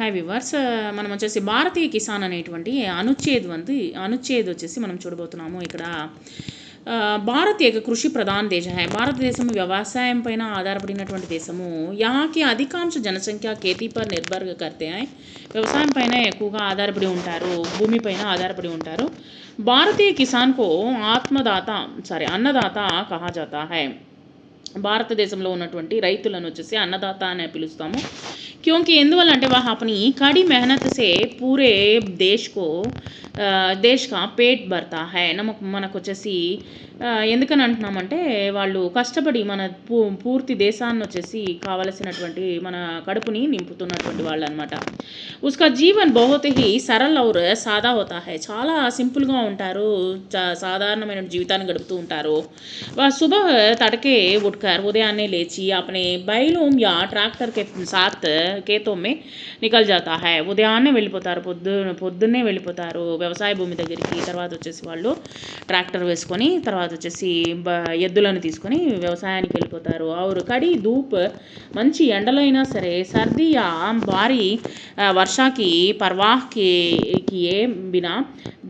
Hi viewers, మనం వచ్చేసి భారతీయ కిసాన్ అనేటువంటి అనుచ్ఛేద్ వచ్చేసి మనం చూడబోతున్నాము ఇక్కడ. భారత్ ఏక కృషి ప్రధాన దేశ హై. భారతదేశం వ్యవసాయం పైన ఆధారపడినటువంటి దేశము. యాకి అధికాంశ జనసంఖ్య खेती पर निर्भर करते हैं. వ్యవసాయం పైన ఎక్కువగా ఆధారపడి ఉంటారు, భూమిపైన ఆధారపడి ఉంటారు. భారతీయ కిసాన్ కో అన్నదాత కహా జాతా హై. భారతదేశంలో ఉన్నటువంటి రైతులను వచ్చేసి అన్నదాత అని పిలుస్తాము. క్యోంకి ఎందువల్ల అంటే వహ అపని కడి మెహనత్ సే పూరే దేశ్ కా పేట్ భర్తా హై. మనకు వచ్చేసి ఎందుకని అంటున్నామంటే వాళ్ళు కష్టపడి మన పూర్తి దేశాన్ని వచ్చేసి కావలసినటువంటి మన కడుపుని నింపుతున్నటువంటి వాళ్ళు అనమాట. ఉస్కా జీవన్ బహుత్ హీ సరళ్ ఔర్ సాదా హోతా హై. చాలా సింపుల్గా ఉంటారు, సాధారణమైన జీవితాన్ని గడుపుతూ ఉంటారు. సుబహ్ తడకే ఉట్కర్, ఉదయాన్నే లేచి అపనే బైలోం యా ట్రాక్టర్ కే సాత్ కేతో మే నికల్ జాతా హై. ఉదయాన్నే వెళ్ళిపోతారు, పొద్దున్నే వెళ్ళిపోతారు వ్యవసాయ భూమి దగ్గరికి. తర్వాత వచ్చేసి వాళ్ళు ట్రాక్టర్ వేసుకొని తర్వాత వచ్చేసి ఎద్దులను తీసుకొని వ్యవసాయానికి వెళ్ళిపోతారు. ఆరు కడి ధూప్, మంచి ఎండలైనా సరే, సర్ది యా భారీ వర్షాకి పర్వాహ్కి ఏ బినా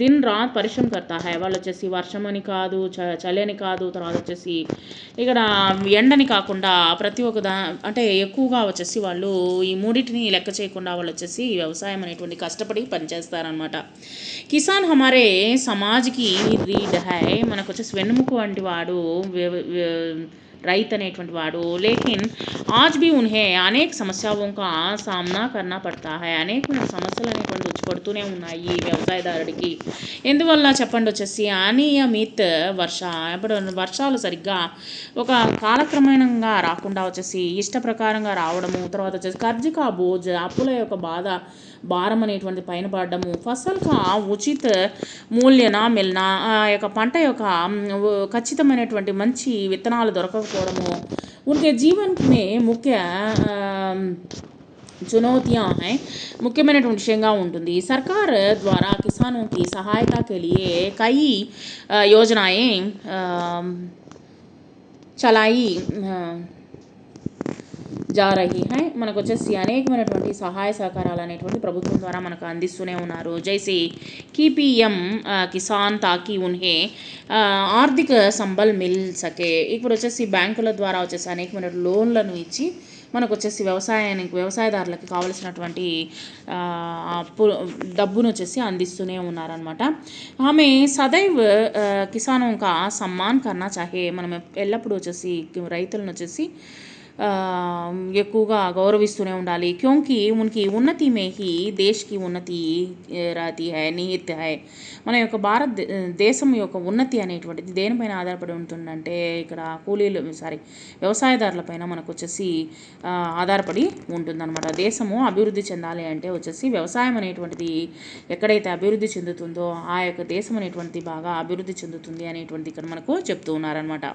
దిన్ రాత్ పరిశ్రమ కర్తా హై. వాళ్ళు వచ్చేసి వర్షం అని కాదు, చలి అని కాదు, తర్వాత వచ్చేసి ఇక్కడ ఎండని కాకుండా ప్రతి ఒక్క అంటే ఎక్కువగా వచ్చేసి వాళ్ళు ఈ మూడింటిని లెక్క చేయకుండా వాళ్ళు వచ్చేసి వ్యవసాయం అనేటువంటి కష్టపడి పనిచేస్తారనమాట. కిసాన్ హమారే సమాజ్కి రీడ్ హై. మనకు వచ్చేసి వెన్నుముక వంటి వాడు రైతు అనేటువంటి వాడు. లేకిన్ ఆజ్ भी उन्हें అనేక సమస్యలు కా సామ్నా కర్నా పడతా హై. అనేకమైన సమస్యలు అనేటువంటి వచ్చి పడుతూనే ఉన్నాయి వ్యవసాయదారుడికి. ఎందువల్ల చెప్పండి వచ్చేసి అనియమిత్ ఇప్పుడు వర్షాలు సరిగ్గా ఒక కాలక్రమేణంగా రాకుండా వచ్చేసి ఇష్ట ప్రకారంగా రావడము, తర్వాత వచ్చేసి కర్జ్ కా బోజ్, అప్పుల యొక్క భారం అనేటువంటి పైన పడడము, ఫసల్ కా ఉచిత మూల్యన మిల్నా, ఆ యొక్క పంట యొక్క ఖచ్చితమైనటువంటి మంచి విత్తనాలు దొరకకపోవడము, ఉన్కే జీవన్ మే ముఖ్య चुनौतियां हैं, ముఖ్యమైనటువంటి విషయంగా ఉంటుంది. సర్కార్ ద్వారా కిసానోకి సహాయత के लिए कई योजनाएं చలాయి జా రహీ హై. మనకు వచ్చేసి అనేకమైనటువంటి సహాయ సహకారాలు అనేటువంటి ప్రభుత్వం ద్వారా మనకు అందిస్తూనే ఉన్నారు. జైసే కీపీఎం కిసాన్ తాకి ఉన్హే ఆర్థిక సంబల్ మిల్ సకే. ఇప్పుడు వచ్చేసి బ్యాంకుల ద్వారా వచ్చేసి అనేకమైన లోన్లను ఇచ్చి మనకు వచ్చేసి వ్యవసాయదారులకు కావలసినటువంటి డబ్బును వచ్చేసి అందిస్తూనే ఉన్నారనమాట. ఆమె సదైవ్ కిసానో కా సమ్మాన్ కర్నా చాహే. మనం ఎల్లప్పుడూ వచ్చేసి రైతులను వచ్చేసి ఎక్కువగా గౌరవిస్తూనే ఉండాలి. క్యోంకి ఉన్కి ఉన్నతి మే హీ దేశ్ కి ఉన్నతి రాతి హై నిహిత్ హై. మన యొక్క దేశం యొక్క ఉన్నతి అనేటువంటిది దేనిపైన ఆధారపడి ఉంటుందంటే ఇక్కడ వ్యవసాయదారులపైన మనకు వచ్చేసి ఆధారపడి ఉంటుందన్నమాట. దేశము అభివృద్ధి చెందాలి అంటే వచ్చేసి వ్యవసాయం అనేటువంటిది ఎక్కడైతే అభివృద్ధి చెందుతుందో ఆ యొక్క దేశం అనేటువంటిది బాగా అభివృద్ధి చెందుతుంది అనేటువంటిది ఇక్కడ మనకు చెప్తూ ఉన్నారనమాట.